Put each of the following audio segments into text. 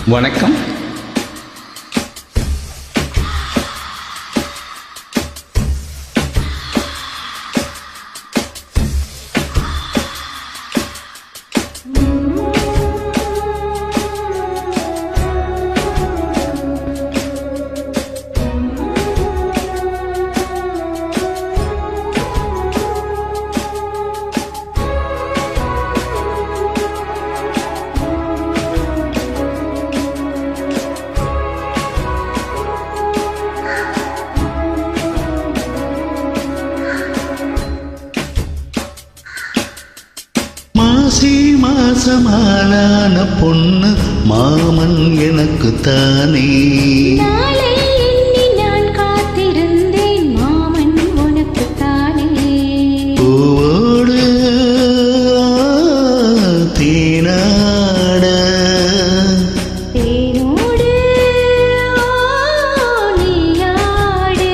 வணக்கம். மாசி மாசமாலான பொண்ணு மாமன் எனக்கு தானே. நாளை எண்ணி நான் காத்திருந்தேன் மாமன் உனக்கு தானே. பூவோடு தேனாட தேனோடு நீயாடு.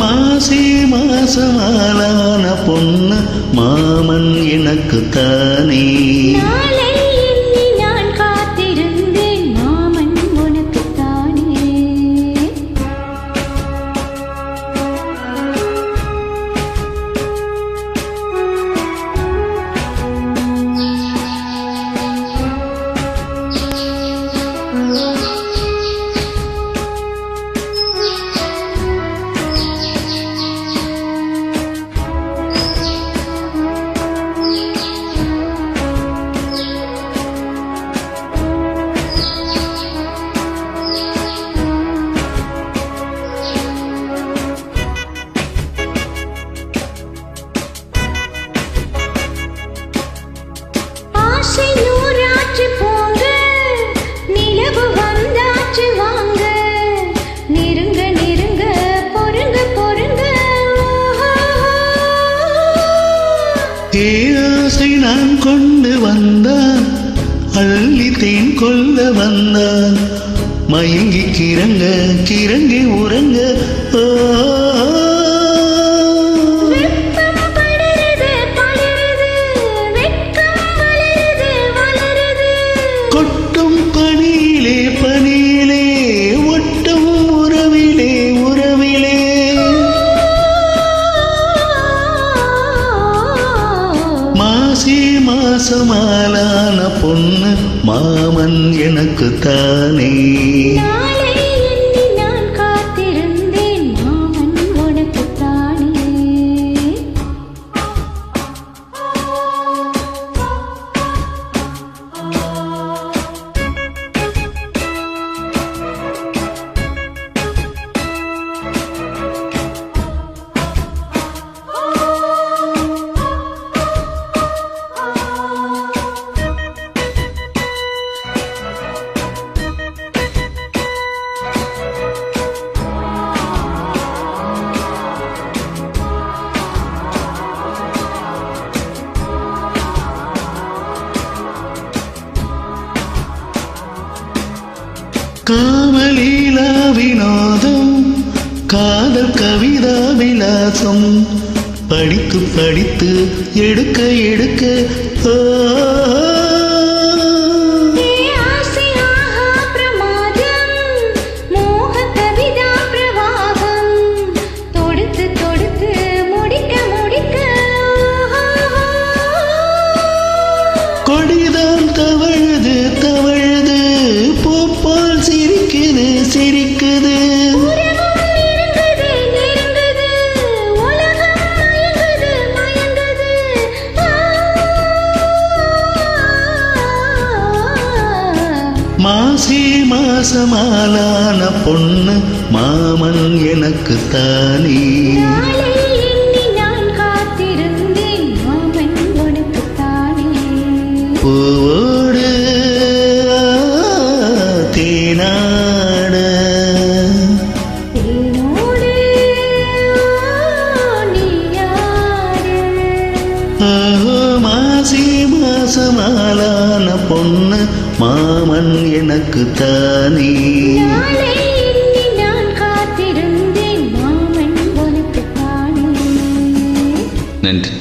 மாசி மாசமாலான பொண்ணு மாமன் எனக்கு தானே. நாளை எண்ணி நான் காத்திருந்தேன் மாமன் உனக்கு தானே. ஆசை நூறாச்சு போங்க, நிலவு வந்தாச்சு வாங்க, நெருங்க நெருங்க பொறுங்க பொறுங்க. ஆசை நான் கொண்டு வந்தான், அள்ளி தேன் கொள்ள வந்தான், மயங்கி கிறங்க கிறங்கி உறங்க. வெப்பம் படருது படருது, வெட்கம் வளருது வளருது. கொட்டும் பனியிலே பனியிலே ஒட்டும் உறவிலே உறவிலே. மாசி மாசமாலான பொண்ணு மாமன் எனக்கு தானே. நாளை எண்ணி நான் காத்திருந்தேன் மாமன் உனக்கு தானே. காமலீலா வினோதம் காதல் கவிதா விலாசம் படித்து படித்து எடுக்க எடுக்க. ஆசை ஆஹா பிரமாதம், மோக கவிதா பிரவாகம், தொடுத்து தொடுத்து முடிக்க முடிக்க. கொடிதான் தவழுது தவழுது பூப்பால் சிரிக்குது சிரிக்குது. உறவும் நெருங்குது நெருங்குது, உலகம் மயங்குது மயங்குது. மாசி மாசமாலான பொண்ணு மாமன் எனக்கு தானே. நாளை எண்ணி நான் காத்திருந்தேன் மாமன் உனக்கு தானே. பூவோடு தேனாட தேனோடு நீயாடு. மாசி மாசமாலான பொண்ணு மாமன் எனக்கு தானே. நாளை எண்ணி நான் காத்திருந்தேன் மாமன் உனக்கு தானே. நன்றி.